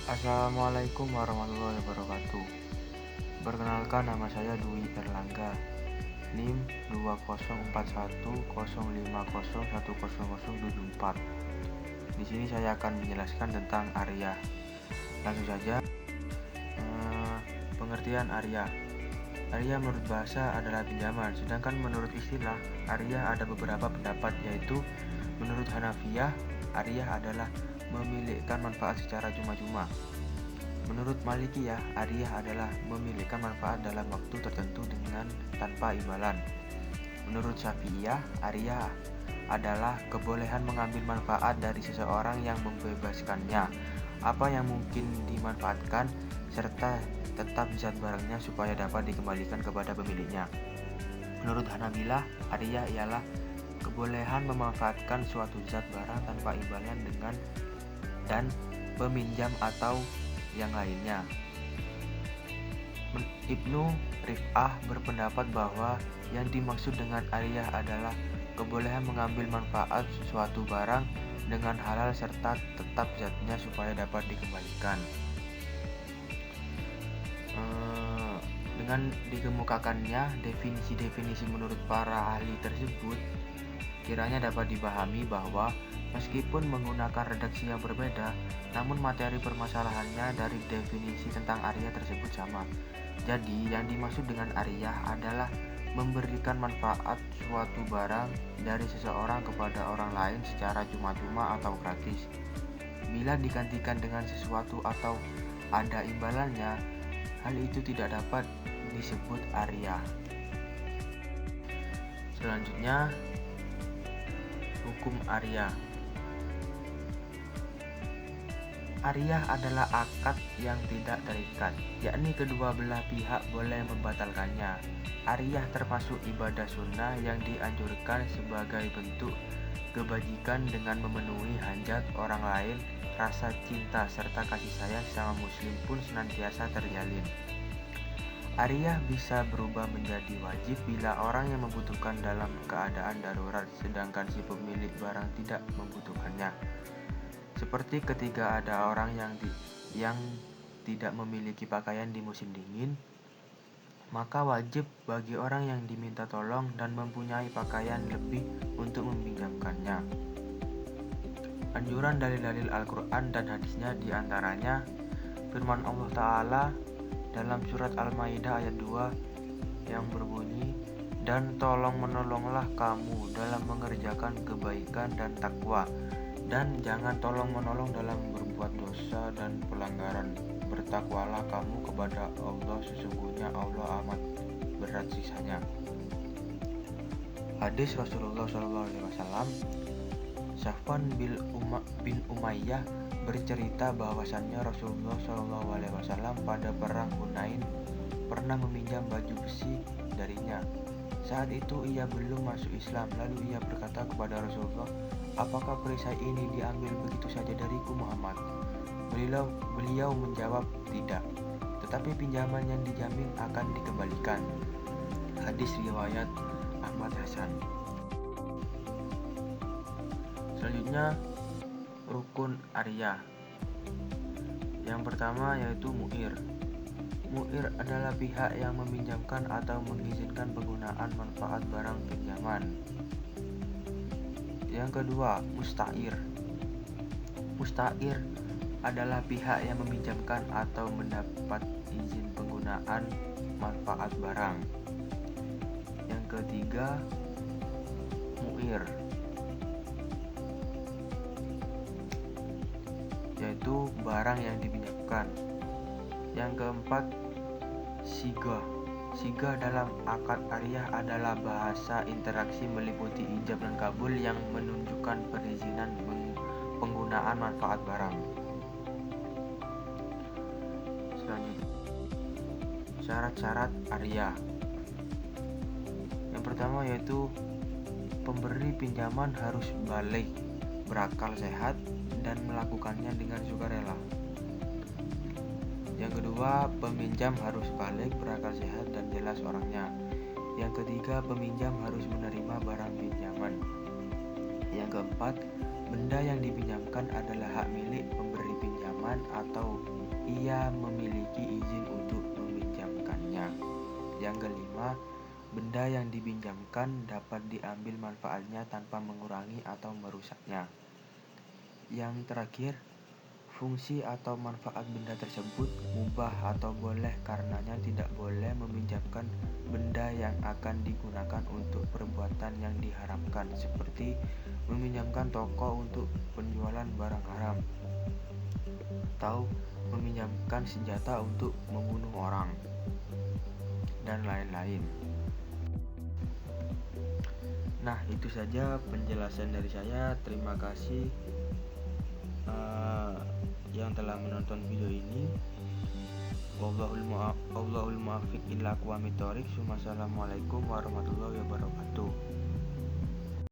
Assalamualaikum warahmatullahi wabarakatuh. Perkenalkan, nama saya Dwi Erlangga, NIM 204105010074. Di sini saya akan menjelaskan tentang Arya. Langsung saja, pengertian Arya. Arya menurut bahasa adalah pinjaman, sedangkan menurut istilah Arya ada beberapa pendapat, yaitu menurut Hanafiyah, Arya adalah memilihkan manfaat secara cuma-cuma. Menurut Malikiyah, Ariyah adalah memilihkan manfaat dalam waktu tertentu dengan tanpa imbalan. Menurut Syafi'iyah, Ariyah adalah kebolehan mengambil manfaat dari seseorang yang membebaskannya, apa yang mungkin dimanfaatkan, serta tetap zat barangnya supaya dapat dikembalikan kepada pemiliknya. Menurut Hanabilah, Ariyah ialah kebolehan memanfaatkan suatu zat barang tanpa imbalan dan peminjam atau yang lainnya. Ibnu Rif'ah berpendapat bahwa yang dimaksud dengan ariyah adalah kebolehan mengambil manfaat suatu barang dengan halal serta tetap zatnya supaya dapat dikembalikan. Dengan dikemukakannya definisi-definisi menurut para ahli tersebut, kiranya dapat dipahami bahwa meskipun menggunakan redaksi yang berbeda, namun materi permasalahannya dari definisi tentang ariyah tersebut sama. Jadi, yang dimaksud dengan ariyah adalah memberikan manfaat suatu barang dari seseorang kepada orang lain secara cuma-cuma atau gratis. Bila digantikan dengan sesuatu atau ada imbalannya, hal itu tidak dapat disebut ariyah. Selanjutnya, hukum ariyah. Ariyah adalah akad yang tidak terikat, yakni kedua belah pihak boleh membatalkannya. Ariyah termasuk ibadah sunnah yang dianjurkan sebagai bentuk kebajikan dengan memenuhi hajat orang lain. Rasa cinta serta kasih sayang sama muslim pun senantiasa terjalin. Ariyah bisa berubah menjadi wajib bila orang yang membutuhkan dalam keadaan darurat, sedangkan si pemilik barang tidak membutuhkannya. Seperti ketika ada orang yang tidak memiliki pakaian di musim dingin, maka wajib bagi orang yang diminta tolong dan mempunyai pakaian lebih untuk meminjamkannya. Anjuran dalil-dalil Al-Quran dan hadisnya diantaranya firman Allah Ta'ala dalam surat Al-Maidah ayat 2 yang berbunyi, "Dan tolong menolonglah kamu dalam mengerjakan kebaikan dan takwa, dan jangan tolong menolong dalam berbuat dosa dan pelanggaran. Bertakwalah kamu kepada Allah, sesungguhnya Allah amat berat siksanya." Hadis Rasulullah SAW, Safwan bin Umayyah bercerita bahwasannya Rasulullah SAW pada perang Hunain pernah meminjam baju besi darinya. Saat itu ia belum masuk Islam, lalu ia berkata kepada Rasulullah, "Apakah perisai ini diambil begitu saja dariku Muhammad?" Beliau menjawab, "Tidak, tetapi pinjaman yang dijamin akan dikembalikan." Hadis riwayat Ahmad Hasan. Selanjutnya, rukun ariyah. Yang pertama yaitu mu'ir. Mu'ir adalah pihak yang meminjamkan atau mengizinkan penggunaan manfaat barang pinjaman. Yang kedua, musta'ir. Musta'ir adalah pihak yang meminjamkan atau mendapat izin penggunaan manfaat barang. Yang ketiga, mu'ir, yaitu barang yang dipinjamkan. Yang keempat, sigah. Sigah dalam akad ariyah adalah bahasa interaksi meliputi ijab dan kabul yang menunjukkan perizinan penggunaan manfaat barang. Selanjutnya, syarat-syarat ariyah. Yang pertama yaitu pemberi pinjaman harus baligh, berakal sehat, dan melakukannya dengan sukarela. Yang kedua, peminjam harus baligh, berakal sehat, dan jelas orangnya. Yang ketiga, peminjam harus menerima barang pinjaman. Yang keempat, benda yang dipinjamkan adalah hak milik pemberi pinjaman pinjaman atau ia memiliki izin untuk meminjamkannya. Yang kelima, benda yang dipinjamkan dapat diambil manfaatnya tanpa mengurangi atau merusaknya. Yang terakhir, fungsi atau manfaat benda tersebut mubah atau boleh, karenanya tidak boleh meminjamkan benda yang akan digunakan untuk perbuatan yang diharamkan, seperti meminjamkan toko untuk penjualan barang haram atau meminjamkan senjata untuk membunuh orang, dan lain-lain. Nah, itu saja penjelasan dari saya. Terima kasih yang telah menonton video ini. Wallahul muwaffiq ila aqwamit thoriq. Wassalamualaikum warahmatullahi wabarakatuh.